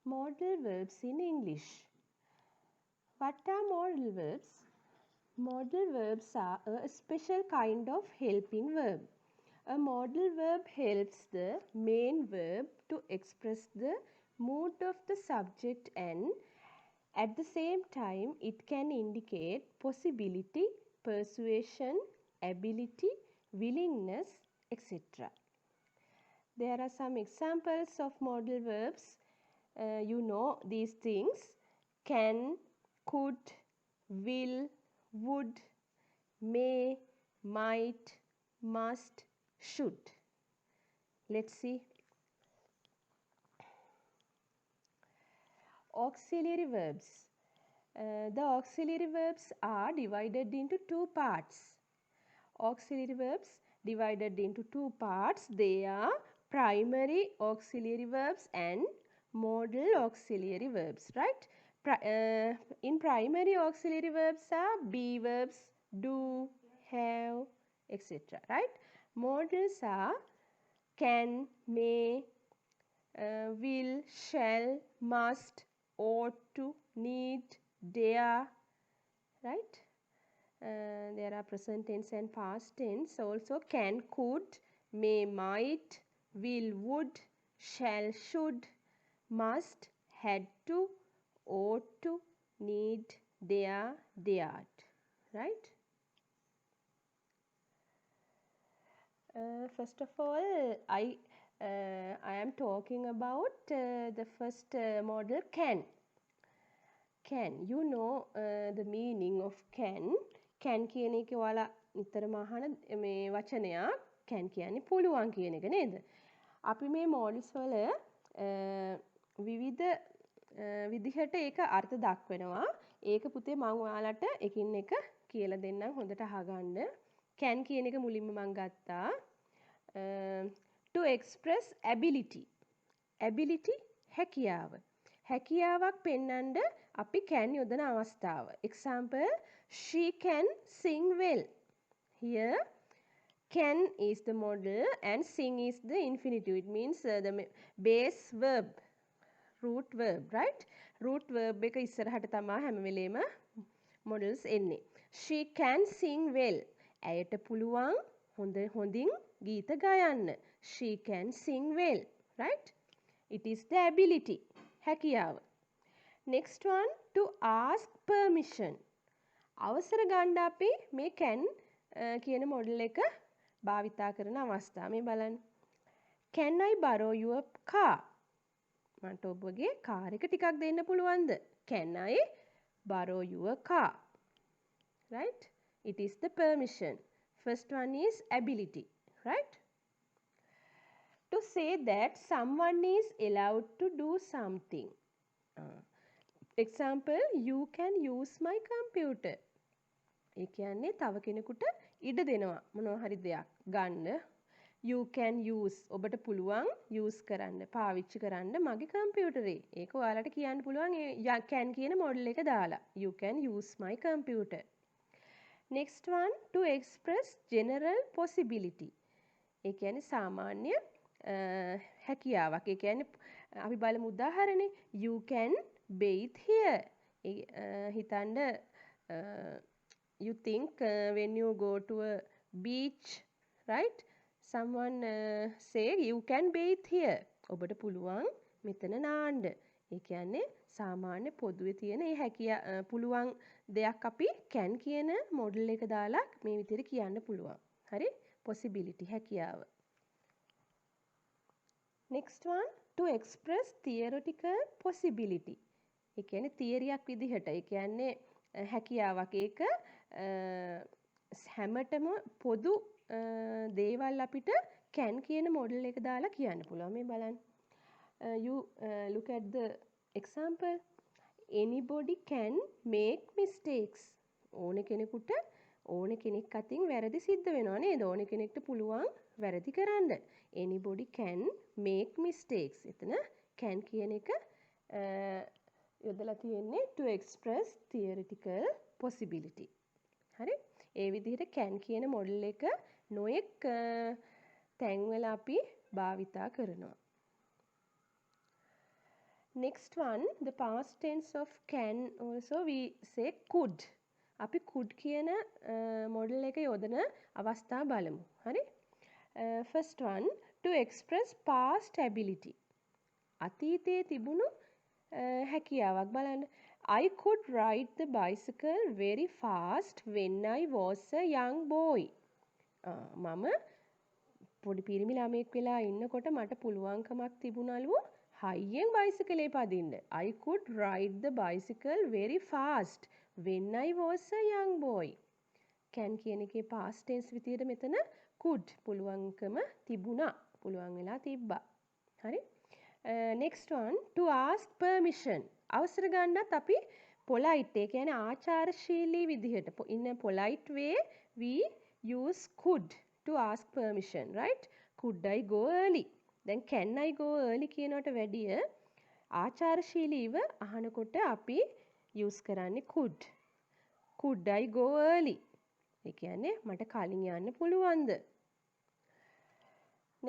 Modal verbs in English. What are modal verbs? Modal verbs are a special kind of helping verb. A modal verb helps the main verb to express the mood of the subject, and at the same time it can indicate possibility, persuasion, ability, willingness, etc. There are some examples of modal verbs. You know these things: can, could, will, would, may, might, must, should. Let's see. Auxiliary verbs. The auxiliary verbs are divided into two parts. Auxiliary verbs divided into two parts. They are primary auxiliary verbs and modal auxiliary verbs, right? In primary auxiliary verbs are be verbs, do, have, etc. Right? Modals are can, may, will, shall, must, ought to, need, dare, right? There are present tense and past tense. Also can, could, may, might, will, would, shall, should, must, had to, ought to, need, dare, dared, right? First of all, I am talking about the first model, can. Can. You know the meaning of can. Can කියන එක ඔයාලා නිතරම අහන මේ වචනයක්. can කියන්නේ පුළුවන් කියන එක නේද? අපි මේ modals වල විවිධ විදිහට ඒක අර්ථ දක්වනවා. ඒක පුතේ මම ඔයාලට එකින් එක කියලා දෙන්නම් හොඳට අහගන්න. can කියන එක මුලින්ම මම ගත්තා. To express ability. ability හැකියාව. හැකියාවක් පෙන්වන්න අපි can යොදන අවස්ථාව. Example, she can sing well. Here can is the modal and sing is the infinitive. It means the base verb, root verb, right? Root verb එක ඉස්සරහට තමයි හැම වෙලේම modals එන්නේ. She can sing well. ඇයට පුළුවන් හොඳින් ගීත ගයන්න. She can sing well, right? It is the ability, හැකියාව. Next one, to ask permission. අවසර ගන්න අපි මේ can කියන modal එක භාවිතා කරන අවස්ථා. මේ බලන්න. Can I borrow your car? මට ඔබගේ කාර් එක ටිකක් දෙන්න පුළුවන්ද? Can I borrow your car? Right? It is the permission. First one is ability, right? To say that someone is allowed to do something. Example, you can use my computer. ඒ කියන්නේ තව කෙනෙකුට ඉඩ දෙනවා මොනවා හරි දෙයක් ගන්න. You can use, ඔබට පුළුවන් use කරන්න, පාවිච්චි කරන්න මගේ කම්පියුටරේ. ඒක ඔයාලට කියන්න පුළුවන් ඒ can කියන model එක දාලා. You can use my computer. Next one, to express general possibility. ඒ කියන්නේ සාමාන්‍ය හැකියාවක්. ඒ කියන්නේ අපි බලමු උදාහරණේ. You can bathe here. හිතන්න you think when you go to a beach, right? Someone say you can bathe here. ඔබට පුළුවන් මෙතන නාන්න. ඒ කියන්නේ සාමාන්‍ය පොදුවේ තියෙන ඒ හැකියා පුළුවන් දෙයක් අපි can කියන model එක දාලා මේ විදිහට කියන්න පුළුවන්. හරි? possibility හැකියාව. Next one, to express theoretical possibility. ඒ කියන්නේ තියරියක් විදිහට. ඒ කියන්නේ හැකියාවක්. ඒක හැමතෙම පොදු දේවල් අපිට can කියන model එක දාලා කියන්න පුළුවන්. මේ බලන්න. You look at the example. Anybody can make mistakes. ඕන කෙනෙකුට ඕන කෙනෙක් අතින් වැරදි සිද්ධ වෙනවා නේද? ඕන කෙනෙක්ට පුළුවන් වැරදි කරන්න. Anybody can make mistakes. එතන can කියන එක යොදලා තියෙන්නේ to express theoretical possibility. හරි? ඒ විදිහට can කියන model එක නොඑක් තැන්වල අපි භාවිතා කරනවා. Next one, the past tense of can also we say could. අපි could කියන model එක යොදන අවස්ථා බලමු. හරි? First one, to express past ability. අතීතයේ තිබුණු හැකියාවක් බලන්න. I could ride the bicycle very fast when I was a young boy. මම පොඩි පිරිමි ළමයෙක් වෙලා ඉන්නකොට මට පුළුවන්කමක් තිබුණලු හයියෙන් බයිසිකලේ පදින්න. I could ride the bicycle very fast when I was a young boy. can කියන එකේ past tense විදියට මෙතන could පුළුවන්කම තිබුණා. පුළුවන් වෙලා තිබ්බා. හරි? next one, to ask permission. අවසර ගන්නත් අපි polite ඒ කියන්නේ ආචාරශීලී විදිහට in a polite way we use could to ask permission, right? Could I go early? දැන් can I go early කියනකට වැඩිය ආචාරශීලීව අහනකොට අපි use කරන්නේ could. Could I go early? ඒ කියන්නේ මට කලින් යන්න පුළුවන්ද?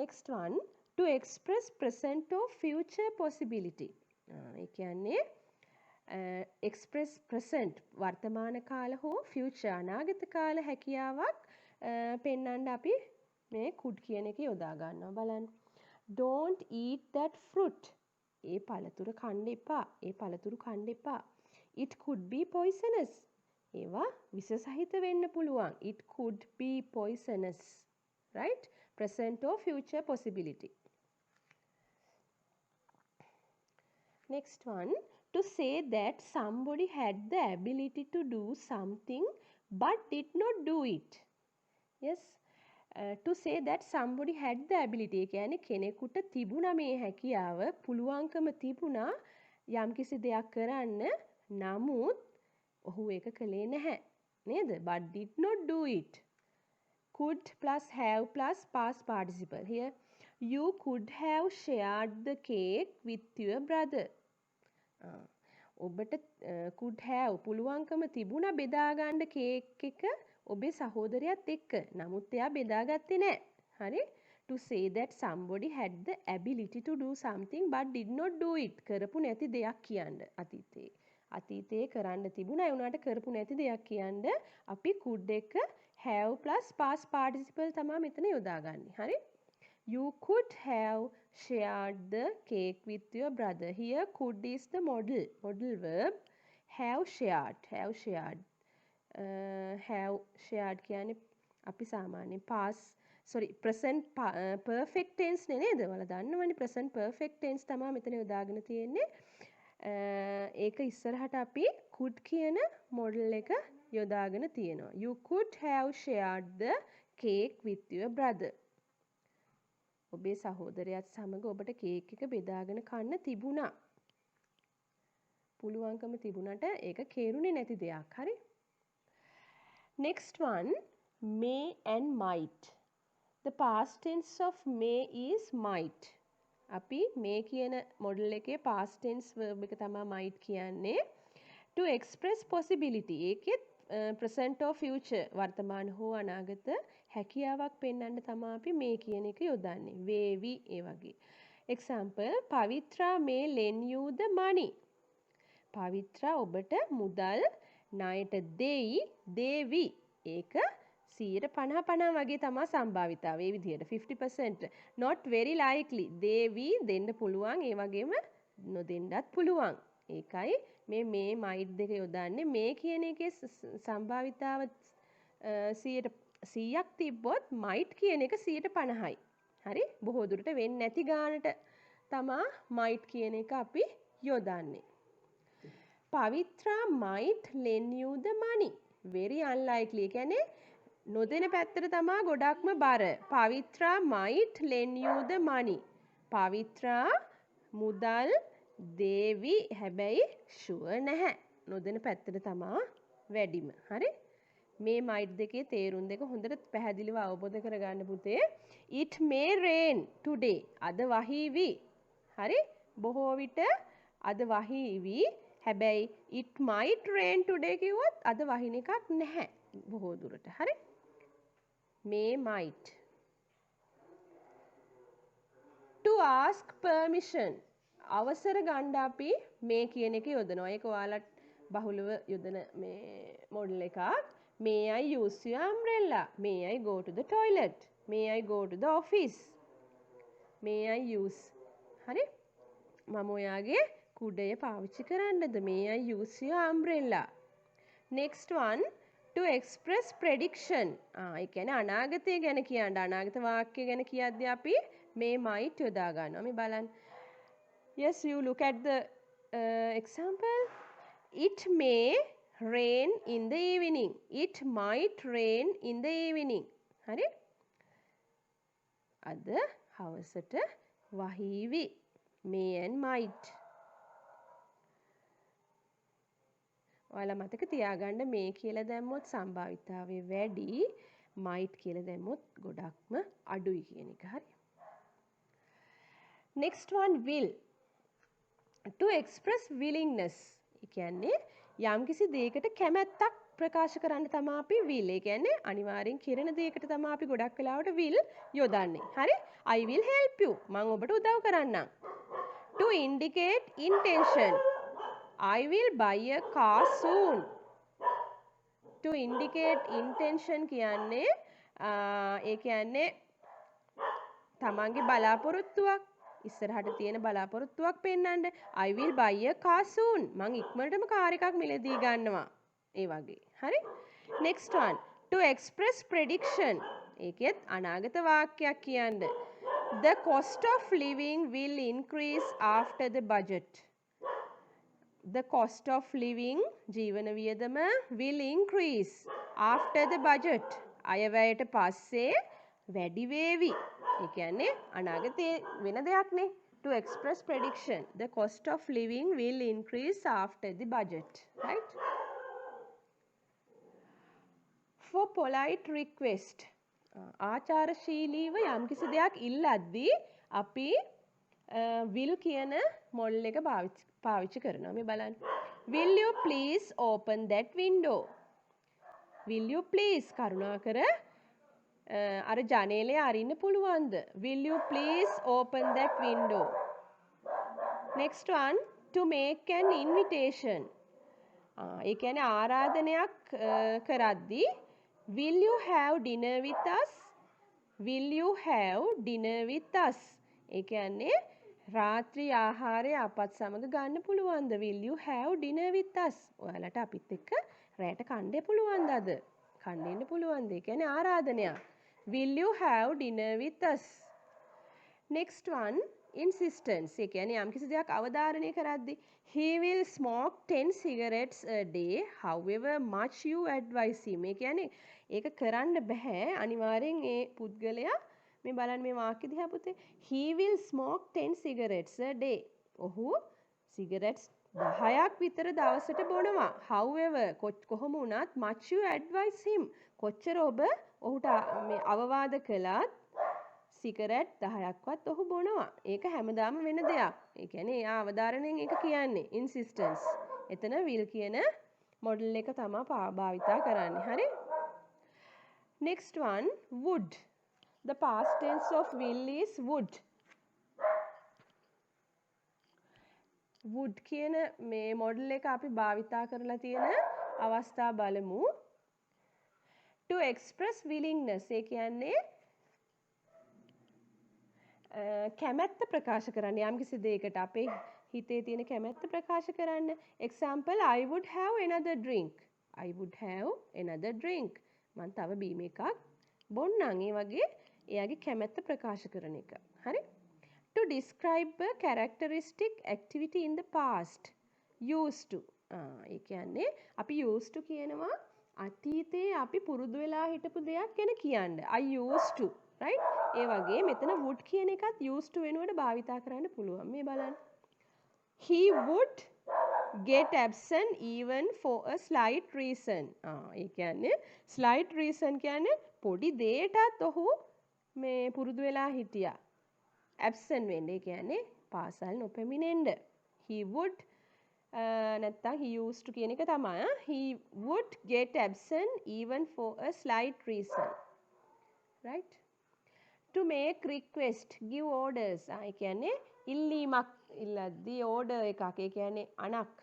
Next one, to express present or future possibility. ඒ කියන්නේ express present වර්තමාන කාල හෝ future අනාගත කාල හැකියාවක් පෙන්වන්න අපි මේ could කියන එක යොදා ගන්නවා බලන්න. Don't eat that fruit. ඒ පළතුරු කන්න එපා. ඒ පළතුරු කන්න එපා. It could be poisonous. ඒවා විස සහිත වෙන්න පුළුවන්. It could be poisonous. Right? Present or future possibility. Next one, to say that somebody had the ability to do something but did not do it. Yes. To say that somebody had the ability කියන්නේ කෙනෙකුට තිබුණා මේ හැකියාව පුළුවන්කම තිබුණා යම්කිසි දෙයක් කරන්න නමුත් ඔහු ඒක කළේ නැහැ නේද? but did not do it. Could plus have plus past participle. Here you could have shared the cake with your brother. ඔබට could have පුළුවන්කම තිබුණා බෙදා ගන්න කේක් එක ඔබේ සහෝදරයාත් එක්ක. නමුත් එයා බෙදාගත්තේ නැහැ. හරි? To say that somebody had the ability to do something but did not do it. කරපු නැති දෙයක් කියන්න අතීතේ. අතීතේ කරන්න තිබුණා ඒ උනාට කරපු නැති දෙයක් කියන්න අපි could එක have plus past participle තමයි මෙතන යොදාගන්නේ. හරි? You could have shared the cake with your brother. Here could is the model verb. Have shared. Have shared කියන්නේ අපි සාමාන්‍යයෙන් present perfect tense නේද? ඔයාලා දන්නවනේ present perfect tense තමයි මෙතන යොදාගෙන තියෙන්නේ. ඒක ඉස්සරහට අපි could කියන model එක යොදාගෙන තියෙනවා. You could have shared the cake with your brother. ඔබේ සහෝදරයාත් සමග ඔබට කේක් එක බෙදාගෙන කන්න තිබුණා. පුළුවන්කම තිබුණට ඒක කෙරුණේ නැති දෙයක්. හරි? Next one, may and might. The past tense of may is might. අපි may කියන model එකේ past tense verb එක තමයි might කියන්නේ. To express possibility. ඒකෙත් present or future වර්තමාන හෝ අනාගත හැකියාවක් පෙන්වන්න තමයි අපි මේ කියන එක යොදන්නේ. වේවි ඒ වගේ. Example, Pavitra may lend you the money. Pavithra ඔබට මුදල් ණයට දේවි. ඒක 50% වගේ තමයි සම්භාවිතාව. ඒ විදිහට 50%. Not very likely. දේවි දෙන්න පුළුවන්. ඒ වගේම නොදෙන්නත් පුළුවන්. ඒකයි මේ might දෙක යොදන්නේ. මේ කියන එකේ සම්භාවිතාව 100ක් තිබ්බොත් might කියන එක 50%යි. හරි? බොහෝ දුරට වෙන්නේ නැති ගානට තමයි might කියන එක අපි යොදන්නේ. Pavitra might lend you the money. Very unlikely. කියන්නේ නොදෙන පැත්තට තමයි ගොඩක්ම බර. Pavitra might lend you the money. Pavitra මුදල් දේවි හැබැයි sure නැහැ. නොදෙන පැත්තට තමයි වැඩිම. හරි? මේ might දෙකේ තේරුම් දෙක හොඳට පැහැදිලිව අවබෝධ කරගන්න පුතේ. It may rain today. අද වහීවි. හරි? බොහෝ විට අද වහීවි. හැබැයි it might rain today කිව්වොත් අද වහින එකක් නැහැ බොහෝ දුරට. හරි? may might. To ask permission. අවසර ගන්න අපි මේ කියන එක යොදනවා. ඒක ඔයාලට බහුලව යොදන මේ මොඩල් එකක්. May I use your umbrella? May I go to the toilet? May I go to the office? May I use? හරි? මම ඔයාගේ කුඩය පාවිච්චි කරන්නද? May I use your umbrella? Next one, to express prediction. ඒ කියන්නේ අනාගතය ගැන කියන්න. අනාගත වාක්‍ය ගැන කියද්දී අපි මේ might යොදා ගන්නවා. අපි බලන්න. Yes, you look at the example. It may rain in the evening. It might rain in the evening. හරි? අද හවසට වහීවි. May and might. ඔයාලා මතක තියාගන්න මේ කියලා දැම්මොත් සම්භාවිතාවය වැඩි, might කියලා දැම්මොත් ගොඩක්ම අඩුයි කියන එක. හරි? Next one, will. To express willingness. ඒ කියන්නේ යම්කිසි දෙයකට කැමැත්තක් ප්‍රකාශ කරන්න තමයි අපි will. ඒ කියන්නේ අනිවාර්යෙන් කෙරෙන දෙයකට තමයි අපි ගොඩක් වෙලාවට will යොදන්නේ. හරි? I will help you. මම ඔබට උදව් කරන්නම්. To indicate intention. I will buy a car soon. To indicate intention කියන්නේ ඒ කියන්නේ තමන්ගේ බලාපොරොත්තුවක්, ඉස්සරහට තියෙන බලාපොරොත්තුවක් පෙන්වන්න. I will buy a car soon. මං ඉක්මනටම කාර් එකක් මිලදී ගන්නවා. ඒ වගේ. හරි? Next one, to express prediction. ඒකෙත් අනාගත වාක්‍යයක් කියන්න. The cost of living will increase after the budget. The cost of living, ජීවන වියදම, will increase after the budget. අයවැයට පස්සේ වැඩි වේවි. ඒ කියන්නේ අනාගතයේ වෙන දෙයක්නේ. To express prediction, the cost of living will increase after the budget. Right? For polite request. ආචාරශීලීව යම්කිසි දෙයක් ඉල්ලද්දී අපි will කියන මොඩල් එක පාවිච්චි කරනවා. මේ බලන්න. Will you please open that window? Will you please කරුණාකර අර ජනේලය අරින්න පුළුවන්ද? Will you please open that window? Next one, to make an invitation. ඒ කියන්නේ ආරාධනයක් කරද්දී will you have dinner with us? Will you have dinner with us? ඒ කියන්නේ රාත්‍රී ආහාරය අපත් සමග ගන්න පුළුවන්ද? Will you have dinner with us? ඔයාලට අපිත් එක්ක රැට කන්න පුළුවන්ද අද? කන්න ඉන්න පුළුවන්ද? ඒ කියන්නේ ආරාධනයක්. Will you have dinner with us? Next one, insistence. ඒ කියන්නේ යම්කිසි දෙයක් අවධාරණය කරද්දී he will smoke 10 cigarettes a day however much you advise him. ඒ කියන්නේ ඒක කරන්න බෑ. අනිවාර්යෙන් ඒ පුද්ගලයා මේ බලන්න මේ වාක්‍ය දිහා පුතේ. He will smoke 10 cigarettes a day. ඔහු සිගරට්ස් 10ක් විතර දවසට බොනවා. However, කොහොම වුණත් much you advise him. කොච්චර ඔබ ඔහුට මේ අවවාද කළත් සිගරට් 10ක්වත් ඔහු බොනවා. ඒක හැමදාම වෙන දෙයක්. ඒ කියන්නේ එයා අවධාරණයෙන් ඒක කියන්නේ insistence. එතන will කියන මොඩල් එක තමයි භාවිතා කරන්නේ. හරි? Next one, would. The past tense of will is would. would කියන මේ මොඩල් එක අපි භාවිතා කරලා තියෙන අවස්ථා බලමු. To express willingness. ඒ කියන්නේ කැමැත්ත ප්‍රකාශ කරන්න යම්කිසි දෙයකට අපේ හිතේ තියෙන කැමැත්ත ප්‍රකාශ කරන්න. Example, I would have another drink. I would have another drink. මං තව බීම එකක් බොන්නම්. ඒ වගේ එයාගේ කැමැත්ත ප්‍රකාශ කරන එක. හරි? To describe a characteristic activity in the past. Used to. ඒ කියන්නේ අපි used to කියනවා අතීතයේ අපි පුරුදු වෙලා හිටපු දෙයක් ගැන කියන්න. I used to. Right? ඒ වගේ මෙතන would කියන එකත් used to වෙනුවට භාවිතා කරන්න පුළුවන්. මේ බලන්න. He would get absent even for a slight reason. ඒ කියන්නේ slight reason කියන්නේ පොඩි දෙයකටත් ඔහු මේ පුරුදු වෙලා හිටියා. absent වෙන්නේ කියන්නේ පාසල් නොපැමිණෙන්න. He would නැත්තම් he used to කියන එක තමයි. He would get absent even for a slight reason. Right? To make request, give orders. ඒ කියන්නේ ඉල්ලීමක් ඉල්ලද්දී order එකක්. ඒ කියන්නේ අණක්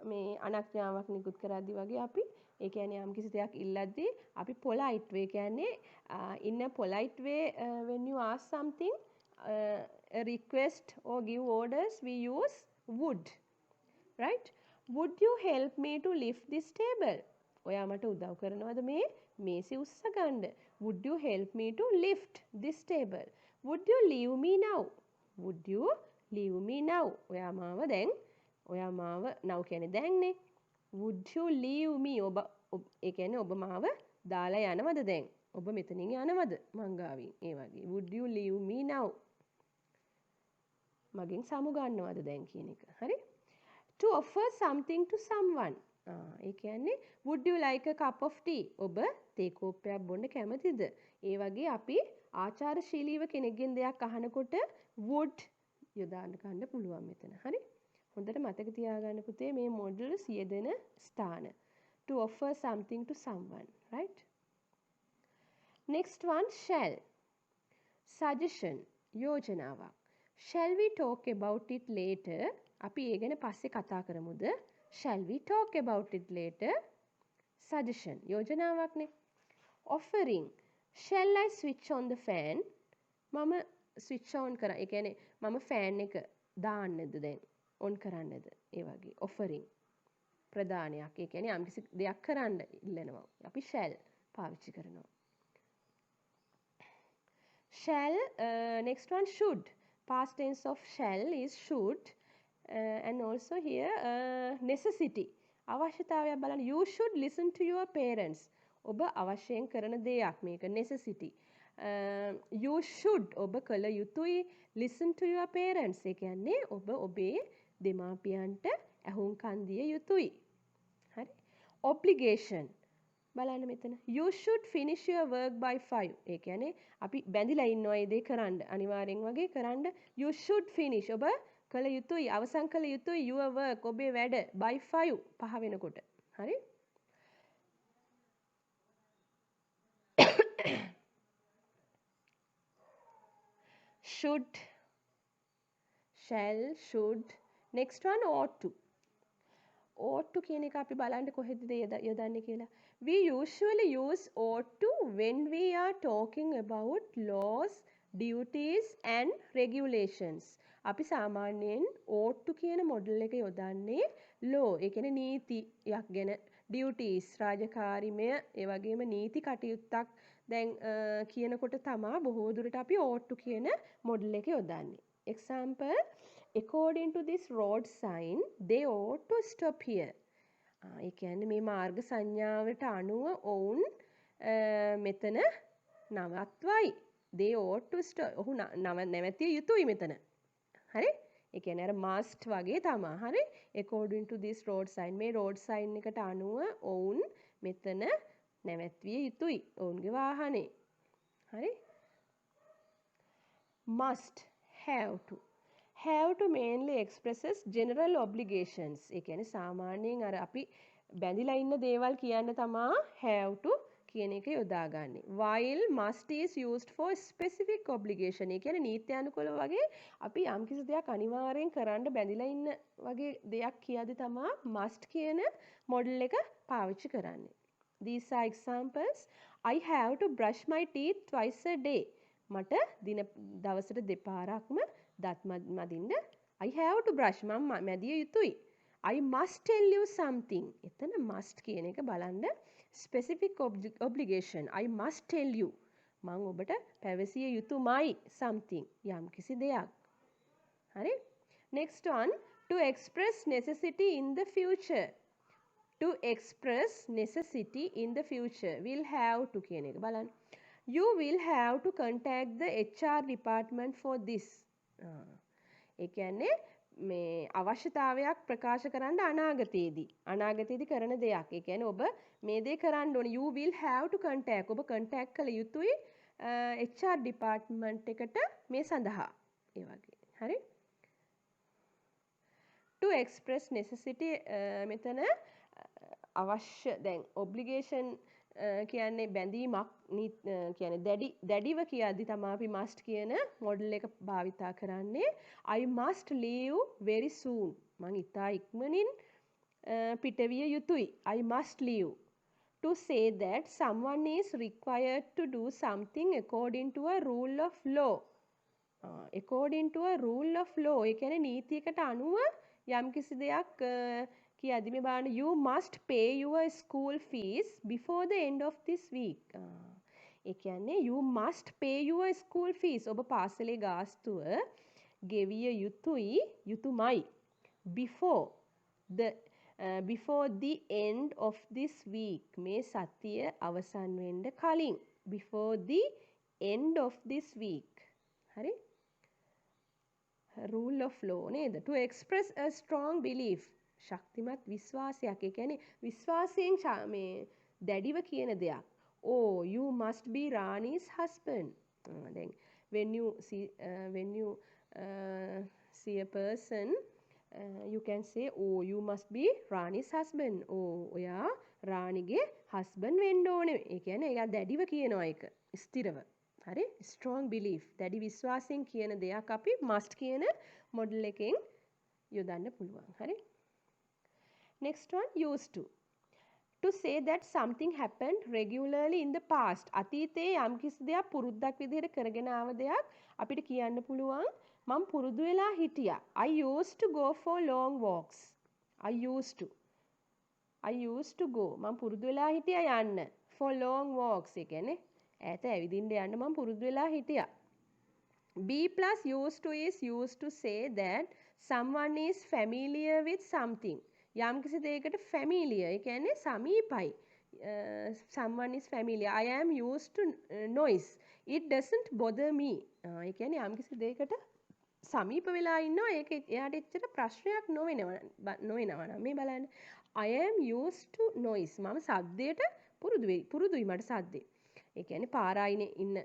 මේ අනඥාවක් නිකුත් කරද්දී වගේ අපි ඒ කියන්නේ යම් කිසි දෙයක් ඉල්ලද්දී අපි polite way කියන්නේ in a polite way when you ask something a request or give orders we use would, right? Would you help me to lift this table? ඔයා මට උදව් කරනවද මේ මේසෙ උස්ස ගන්න? Would you help me to lift this table? Would you leave me now? Would you leave me now? ඔයා මාව now කියන්නේ දැන්නේ. Would you leave me? ඔබ ඒ කියන්නේ ඔබ මාව දාලා යනවද දැන්? ඔබ මෙතනින් යනවද මං ගාවින්? ඒ වගේ. Would you leave me now? මගෙන් සමු ගන්නවද දැන් කියන එක. හරි? To offer something to someone. ඒ කියන්නේ would you like a cup of tea? ඔබ තේ කෝප්පයක් බොන්න කැමතිද? ඒ වගේ අපි ආචාරශීලීව කෙනෙක්ගෙන් දෙයක් අහනකොට would යොදා ගන්න පුළුවන් මෙතන. හරි? හොඳට මතක තියාගන්න පුතේ මේ මොඩුලස් යෙදෙන ස්ථාන. To offer something to someone, right? Next one, shall. Suggestion, යෝජනාවක්. Shall we talk about it later? අපි ඒ ගැන පස්සේ කතා කරමුද? Shall we talk about it later? Suggestion, යෝජනාවක්නේ. Offering, shall I switch on the fan? මම switch on කරා. ඒ කියන්නේ මම fan එක දාන්නද දැන්? on කරන්නද? ඒ වගේ offering. ප්‍රදානයක්. ඒ කියන්නේ යම්කිසි දෙයක් කරන්න ඉල්ලනවා. අපි shall පාවිච්චි කරනවා. Shall, next one, should. Past tense of shall is should. And also here necessity. අවශ්‍යතාවයක් බලන්න. You should listen to your parents. ඔබ අවශ්‍යයෙන් කරන දෙයක් මේක necessity. You should ඔබ කළ යුතුයි listen to your parents. ඒ කියන්නේ ඔබ ඔබේ දෙමාපියන්ට ඇහුම්කන් දිය යුතුයි. හරි? Obligation. බලන්න මෙතන. You should finish your work by 5. ඒ කියන්නේ අපි බැඳිලා ඉන්නවා මේ දේ කරන්න. අනිවාර්යෙන් වගේ කරන්න. You should finish. ඔබ කළ යුතුයි අවසන් කළ යුතුයි your work ඔබේ වැඩ by 5 5 වෙනකොට. හරි? Should, shall, should. Next one, ought to. ought to කියන එක අපි බලන්න කොහෙද යොදන්නේ කියලා. We usually use ought to when we are talking about laws, duties and regulations. අපි සාමාන්‍යයෙන් ought to කියන මොඩල් එක යොදන්නේ law, ඒ කියන්නේ නීතියක් ගැන, duties රාජකාරිමය, ඒ වගේම නීති කටයුත්තක් දැන් කියනකොට තමා බොහෝ දුරට අපි ought to කියන මොඩල් එක යොදන්නේ. Example, according to this road sign they ought to stop here. ඒ කියන්නේ මේ මාර්ග සංඥාවට අනුව ඔවුන් මෙතන නවත්වයි. They ought to stop. ඔහු නැවතිය යුතුයි මෙතන. හරි? ඒ කියන්නේ අර must වගේ තමයි. හරි? according to this road sign මේ road sign එකට අනුව ඔවුන් මෙතන නැවැත්විය යුතුයි. ඔවුන්ගේ වාහනේ. හරි? must, have to. Have to mainly expresses general obligations. ඒ කියන්නේ සාමාන්‍යයෙන් අර අපි බැඳිලා ඉන්න දේවල් කියන්න තමා have to කියන එක යොදාගන්නේ. While must is used for specific obligation. ඒ කියන්නේ නීත්‍යානුකූලව වගේ අපි යම්කිසි දෙයක් අනිවාර්යෙන් කරන්න බැඳිලා ඉන්න වගේ දෙයක් කියද්දි තමා must කියන මොඩල් එක පාවිච්චි කරන්නේ. These are examples. I have to brush my teeth twice a day. මට දවසට දෙපාරක්ම දත් මදින්න I have to brush මම මැදිය යුතුයි. I must tell you something. එතන must කියන එක බලන්න specific obligation. I must tell you. මම ඔබට පැවසිය යුතුමයි something. යම් කිසි දෙයක්. හරි? Next one, to express necessity in the future. To express necessity in the future. Will have to කියන එක බලන්න. You will have to contact the HR department for this. ඒ කියන්නේ මේ අවශ්‍යතාවයක් ප්‍රකාශ කරන්න අනාගතයේදී කරන දෙයක්. ඒ කියන්නේ ඔබ මේ දේ කරන්න ඕනේ. You will have to contact. ඔබ contact කළ යුතුයි HR department එකට මේ සඳහා. ඒ වගේ. හරි? To express necessity මෙතන අවශ්‍ය දැන් obligation කියන්නේ බැඳීමක් කියන්නේ දැඩිව කියද්දි තමයි අපි must කියන මොඩල් එක භාවිතා කරන්නේ. I must leave very soon. මං ඉතා ඉක්මනින් පිටවිය යුතුයි. I must leave. To say that someone is required to do something according to a rule of law. according to a rule of law. ඒ කියන්නේ නීතියකට අනුව යම්කිසි දෙයක් කියද්දි මේ බලන්න you must pay your school fees before the end of this week. ඒ කියන්නේ you must pay your school fees. ඔබ පාසලේ ගාස්තුව ගෙවිය යුතුමයි before the end of this week. මේ සතිය අවසන් වෙන්න කලින්. before the end of this week. හරි? rule of law නේද? to express a strong belief. ශක්තිමත් විශ්වාසයක්. ඒ කියන්නේ විශ්වාසයෙන් මේ දැඩිව කියන දෙයක්. oh you must be Rani's husband. දැන් when you see a person you can say oh you must be Rani's husband. oh ඔයා රාණිගේ husband වෙන්න ඕනේ. ඒ කියන්නේ එයා දැඩිව කියනවා ඒක ස්ථිරව. හරි? strong belief. දැඩි විශ්වාසයෙන් කියන දෙයක් අපි must කියන මොඩල් එකෙන් යොදන්න පුළුවන්. හරි? next one used to say that something happened regularly in the past. අතීතයේ යම්කිසි දෙයක් පුරුද්දක් විදිහට කරගෙන ආව දෙයක් අපිට කියන්න පුළුවන් මම පුරුදු වෙලා හිටියා. I used to go for long walks. I used to go. මම පුරුදු වෙලා හිටියා යන්න. for long walks. ඒ කියන්නේ ඈත ඇවිදින්න යන්න මම පුරුදු වෙලා හිටියා. B plus used to is used to say that someone is familiar with something. යම්කිසි දෙයකට familiar. ඒ කියන්නේ සමීපයි. someone is familiar. I am used to noise. It doesn't bother me. ඒ කියන්නේ යම්කිසි දෙයකට සමීප වෙලා ඉන්නවා ඒක එයාට එච්චර ප්‍රශ්නයක් නොවෙනවා නම් මේ බලන්න I am used to noise. මම සද්දයට පුරුදුයි මට සද්දේ. ඒ කියන්නේ පාරායිනේ ඉන්න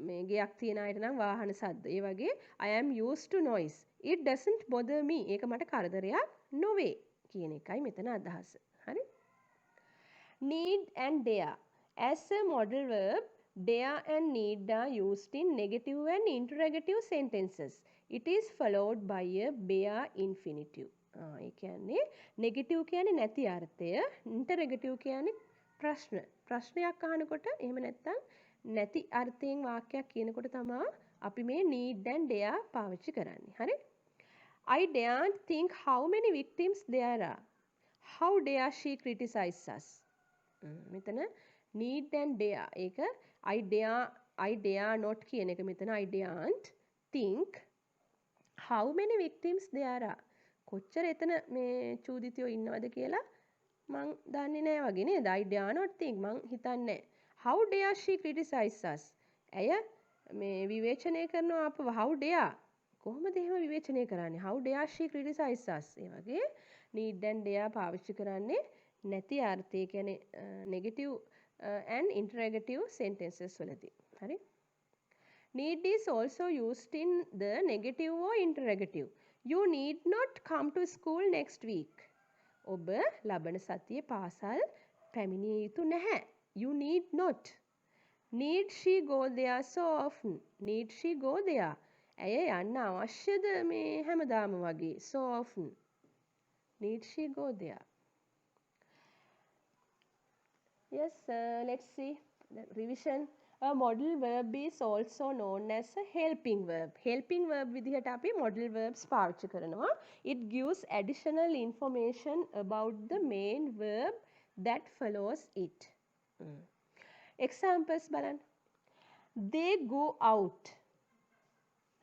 මේ ගයක් තියෙන අයට නම් වාහන සද්ද. ඒ වගේ I am used to noise. It doesn't bother me. ඒක මට කරදරයක් නොවේ කියන එකයි මෙතන අදහස. හරි? need and dare. As a modal verb, dare and need are used in negative and interrogative sentences. It is followed by a bare infinitive. ඒ කියන්නේ negative කියන්නේ නැති අර්ථය, interrogative කියන්නේ ප්‍රශ්නයක් අහනකොට එහෙම නැත්නම් නැති අර්ථයෙන් වාක්‍යයක් කියනකොට තමයි අපි මේ need and dare පාවිච්චි කරන්නේ. හරි? I daren't think how many victims there are. How dare she criticize us? මෙතන need and dare. ඒක I dare not කියන එක මෙතන I daren't think how many victims there are. කොච්චර එතන මේ චූදිතයෝ ඉන්නවද කියලා මං දන්නේ නැහැ වගේ නේද? I dare not think මං හිතන්නේ. How dare she criticize us? ඇය මේ විවේචනය කරනවා අපව. How dare කොහොමද එහෙම විවේචනය කරන්නේ? How dare she criticize us? ඒ වගේ need and dare පාවිච්චි කරන්නේ නැති අර්ථය කියන්නේ negative and interrogative sentences වලදී. හරි? Need is also used in the negative or interrogative. You need not come to school next week. ඔබ ලබන සතියේ පාසල් පැමිණිය යුතු නැහැ. You need not. Need she go there so often? Need she go there? ඇය යන්න අවශ්‍යද මේ හැමදාම වගේ? So often. Need she go there? Yes, let's see the revision. A modal verb is also known as a helping verb. Helping verb විදිහට අපි modal verbs පාවිච්චි කරනවා. It gives additional information about the main verb that follows it. Examples බලන්න. They go out.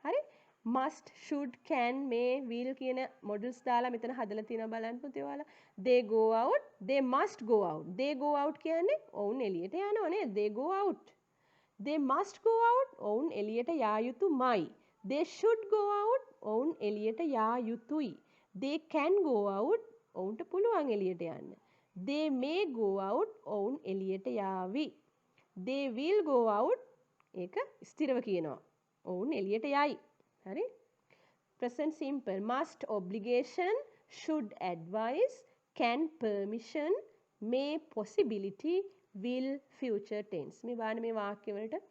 හරි? must, should, can, may, will කියන modals දාලා මෙතන හදලා තියෙනවා බලන්න පුතේ ඔයාලා. They go out, they must go out. They go out කියන්නේ ඔවුන් එළියට යනවා නේද? They go out. They must go out. ඔවුන් එළියට යා යුතුමයි. They should go out. ඔවුන් එළියට යා යුතුයි. They can go out. ඔවුන්ට පුළුවන් එළියට යන්න. They may go out. ඔවුන් එළියට යාවි. They will go out. ඒක ස්ථිරව කියනවා. ඔවුන් එළියට යයි. හරි? Present simple. Must obligation, should advise, can permission, may possibility, will future tense. මේ බලන්න මේ වාක්‍ය වලට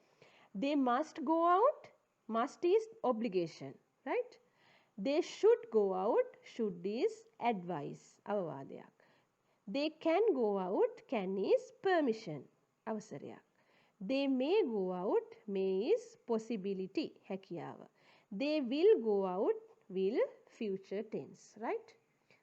they must go out, must is obligation, right? They should go out, should is advice, අවවාදයක්. They can go out, can is permission, අවසරයක්. They may go out, may is possibility, හැකියාව. They will go out, will future tense, right?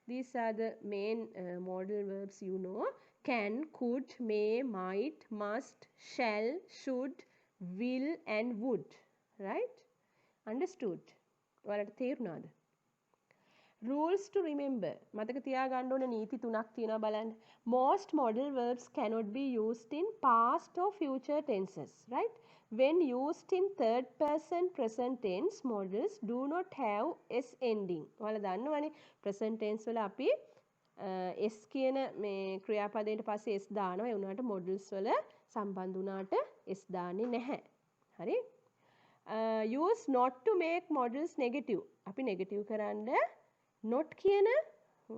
These are the main modal verbs you know. Can, could, may, might, must, shall, should, will and would, right? Understood? ඔයාලට තේරුණාද? Rules to remember. මතක තියාගන්න ඕන නීති තුනක් තියෙනවා බලන්න. Most modal verbs cannot be used in past or future tenses, right? When used in third person present tense, modals do not have s ending. ඔයාලා දන්නවනේ present tense වල අපි s කියන මේ ක්‍රියාපදයට පස්සේ s දානවා. ඒ උනාට modals වල සම්බන්ධ උනාට s දාන්නේ නැහැ. හරි? Use not to make modals negative. අපි negative කරන්න not කියන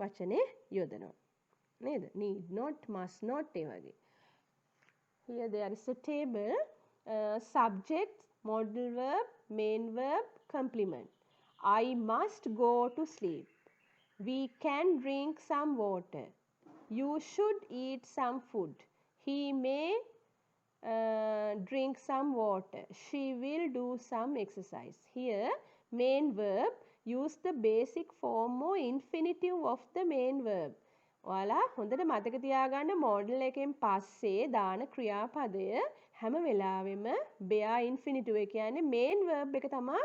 වචනේ යොදනවා. නේද? Need not, must not ඒ වගේ. Here there is a table. Subject, modal verb, main verb, complement. I must go to sleep. We can drink some water. You should eat some food. He may drink some water. She will do some exercise. Here, main verb, use the basic form or infinitive of the main verb. ඔයාලා හොඳට මතක තියාගන්න model එකෙන් පස්සේ දාන ක්‍රියාපදය හැම වෙලාවෙම bare infinitive ඒ කියන්නේ main verb එක තමයි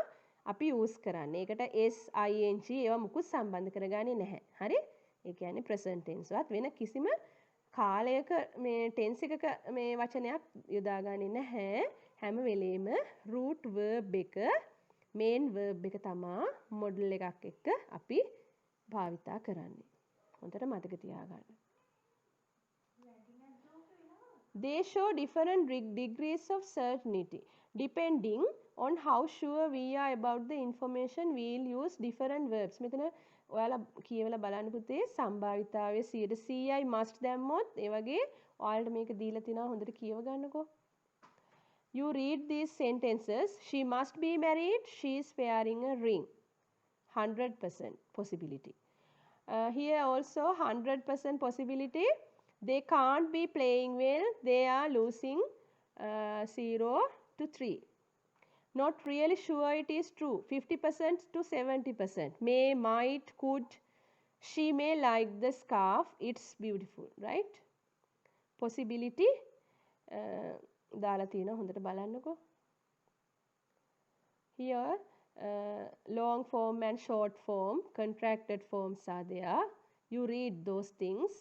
අපි use කරන්නේ. ඒකට s ing ඒවා මුකුත් සම්බන්ධ කරගන්නේ නැහැ. හරි? ඒ කියන්නේ present tense වත් වෙන කිසිම කාලයක මේ tense එකක මේ වචනයක් යොදාගන්නේ නැහැ. හැම වෙලේම root verb එක main verb එක තමයි model එකක් එක්ක අපි භාවිතා කරන්නේ. හොඳට මතක තියාගන්න. They show different degrees of certainty depending on how sure we are about the information. We'll use different verbs. මෙතන ඔයාලා කියවලා බලන්න පුතේ සම්භාවිතාවයේ 100%යි must දැම්මොත් ඒ වගේ ඔයාලට මේක දීලා තිනවා හොඳට කියව ගන්නකෝ. You read these sentences. She must be married. She is wearing a ring. 100% possibility. Here also 100% possibility. They can't be playing well. They are losing 0-3. Not really sure it is true. 50% to 70%. May, might, could. She may like the scarf. It's beautiful, right? Possibility. දාලා තියෙනවා හොඳට බලන්නකෝ. Here long form and short form contracted forms are there. You read those things.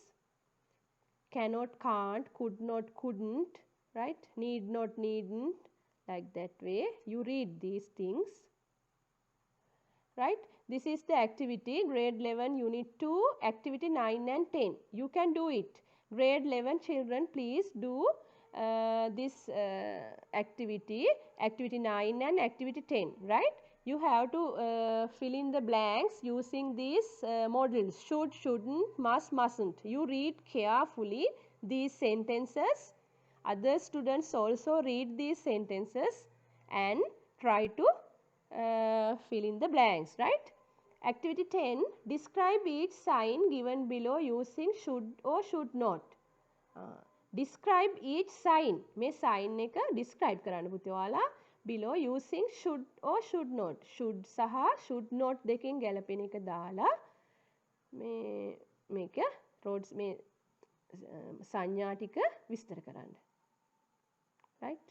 Cannot, can't, could not, couldn't, right? Need not, needn't, like that way. You read these things, right? This is the activity, grade 11, unit 2, activity 9 and 10. You can do it. Grade 11 children, please do this activity, activity 9 and activity 10, right? You have to fill in the blanks using these models, should, shouldn't, must, mustn't. You read carefully these sentences. Other students also read these sentences and try to fill in the blanks, right? Activity 10, describe each sign given below using should or should not. Describe each sign. මේ sign එක describe කරන්න පුතේ ඔයාලා below using should or should not. Should සහ should not දෙකෙන් ගැලපෙන එක දාලා මේක roads මේ සංඥා ටික විස්තර කරන්න. Right?